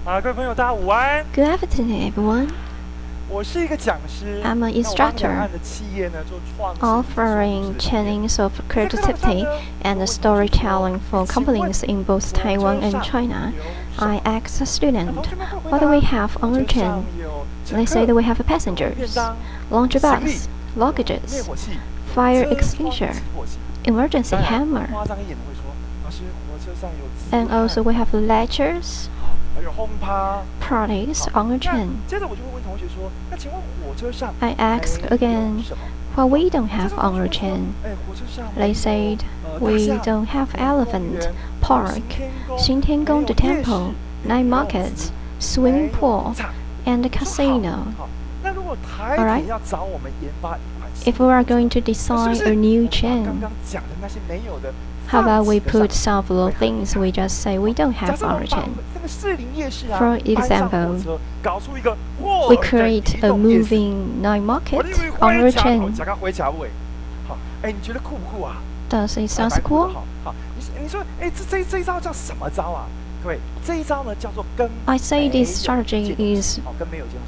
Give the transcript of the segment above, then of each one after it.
各位朋友，大家午安。 Good afternoon, everyone. 我是一个讲师。 I'm an instructor offering trainings of creativity and storytelling for companies in both Taiwan and China. I ask a student, what do we have on the train? They say that we have passengers, laundry bus, luggages, fire extinguisher, emergency hammer, and also we have lectures, parties on the train. I ask again, what we don't have on the train. They said, we don't have elephant, park, Xintiangong the temple, night markets, swimming pool, and a casino. Alright? If we are going to design a new train, how about we put some of the things we just say we don't have on the train? For example, we create a moving night market on the train. Does it sound cool? I say this strategy is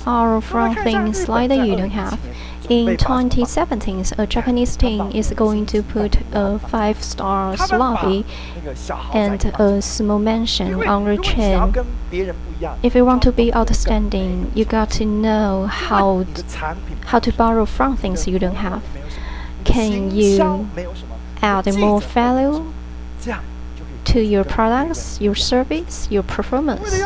all from things like that you don't have. In 2017, a Japanese team is going to put a 5-star lobby and a small mansion on the train. If you want to be outstanding, you got to know how to borrow from things you don't have. Can you add more value to your products, your service, your performance?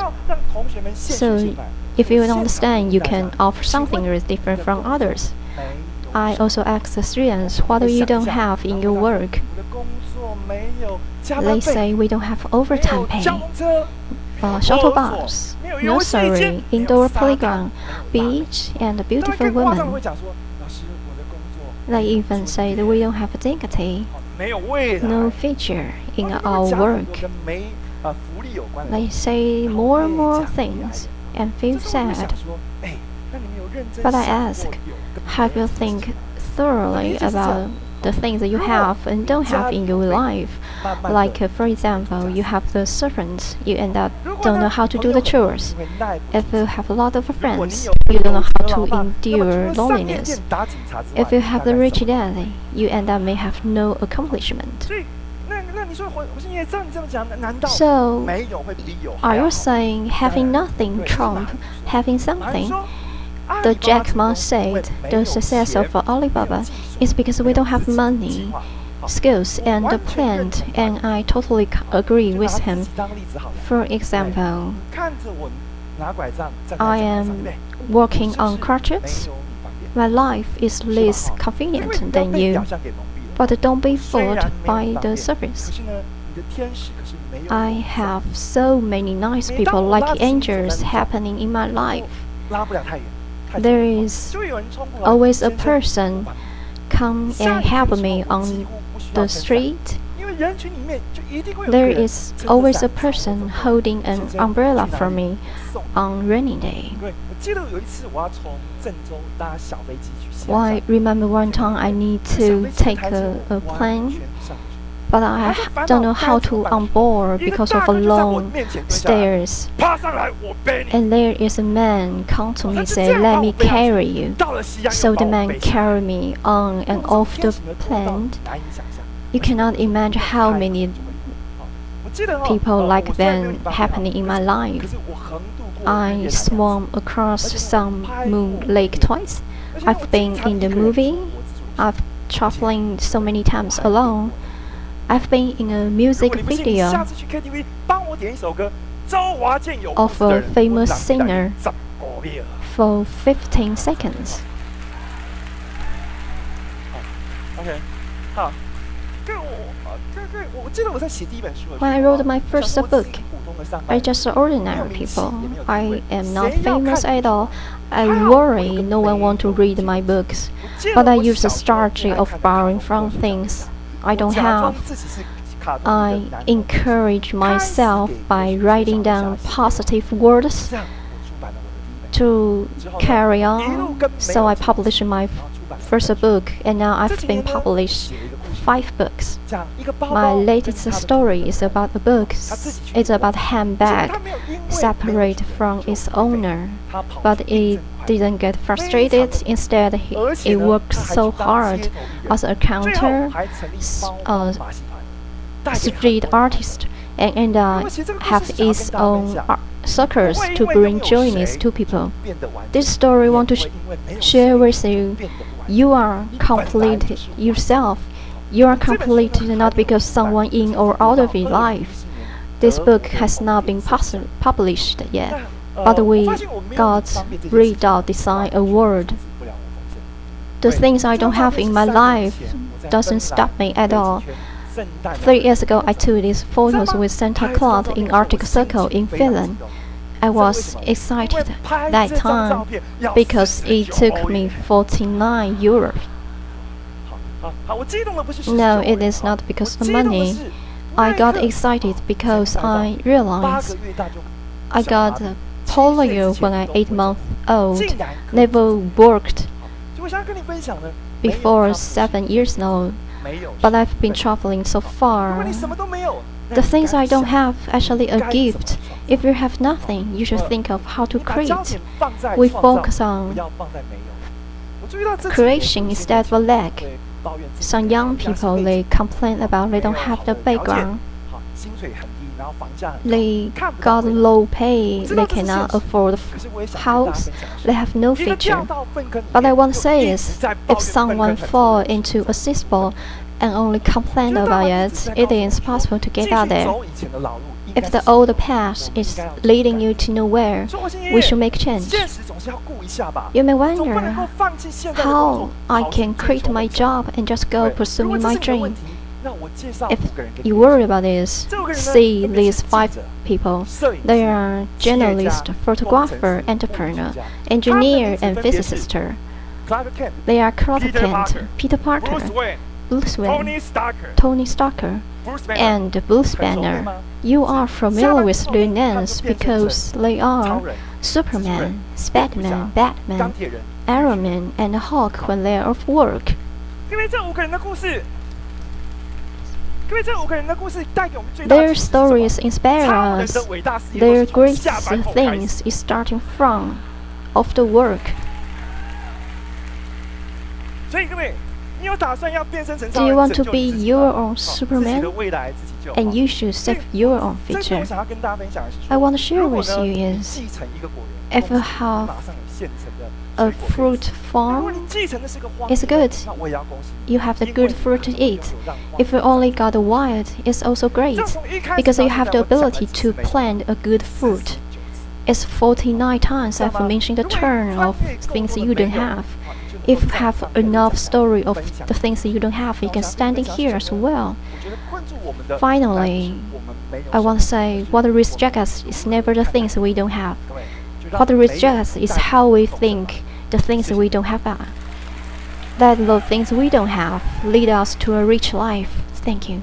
So if you don't understand, you can offer something that is different from others. I also ask the students, what do you don't have in your work? They say we don't have overtime pay, shuttle bus, nursery, indoor playground, beach, and beautiful women. They even say that we don't have dignity, no feature in our work. They say more and more things and feel sad. But I ask, have you think thoroughly about the things that you have and don't have in your life? Like, for example, you have the servants, you end up don't know how to do the chores. If you have a lot of friends, you don't know how to endure loneliness. If you have the rich daddy, you end up may have no accomplishment. So, are you saying having nothing trump having something? The Jack Ma said the success of Alibaba is because we don't have money, skills, and the plan, and I totally agree with him. For example, I am working on crutches. My life is less convenient than you, but don't be fooled by the service. I have so many nice people like angels happening in my life. There is always a person come and help me on the street. There is always a person holding an umbrella for me on rainy day. I remember one time I need to take a plane, but I don't know how to onboard because of a long stairs. And there is a man come to me and say, let me carry you. So the man carried me on and off the plane. You cannot imagine how many people like that happening in my life. I swam across some moon lake twice. I've been in the movie. I've traveling so many times alone. I've been in a music video of a famous singer for 15 seconds. When I wrote my first book, I just ordinary people. I am not famous at all. I worry no one want to read my books, but I use a strategy of borrowing from things I don't have. I encourage myself by writing down positive words to carry on. So I published my first book, and now I've been published 5 books. My latest story is about a book. It's about handbag. separate from its owner, but it didn't get frustrated. Instead, it worked so hard as a counter street artist and have its own circus to bring joyness to people. This story I want to share with you. You are complete yourself. You are complete not because someone in or out of your life. This book has not been published yet, but we got read-out design award. The things I don't have in my life doesn't stop me at all. 3 years ago, I took these photos with Santa Claus in Arctic Circle in Finland. I was excited that time because it took me 49 euros. No, it is not because of money. I got excited because I realized I got polio when I 8 months old. Never worked before 7 years now, but I've been traveling so far. The things I don't have actually a gift. If you have nothing, you should think of how to create. We focus on creation instead of lack. Some young people, they complain about they don't have the background. They got low pay, they cannot afford a house, they have no future. But I want to say is, if someone fall into a cesspool and only complain about it, it is possible to get out there. If the old path is leading you to nowhere, we should make change. You may wonder how I can quit my job and just go pursuing my dream. If you worry about this, see these 5 people. They are journalist, photographer, entrepreneur, engineer, and physicist. They are Clark Kent, Peter Parker, Bruce Wayne, Tony Stark, and Bruce Banner. You are familiar with their names because they are Superman, Spider-Man, Batman, Iron Man, and Hulk when they are off work. Their stories inspire us. Their greatest things is starting from of the work. Do you want to be your own Superman? And you should save your own future. I want to share with you is, if you have a fruit farm, it's good. You have the good fruit to eat. If you only got the wild, it's also great, because you have the ability to plant a good fruit. It's 49 times I've mentioned the term of things you don't have. If you have enough story of the things that you don't have, you can stand in here as well. Finally, I want to say what rejects us is never the things we don't have. What rejects us is how we think the things we don't have are. That the things we don't have lead us to a rich life. Thank you.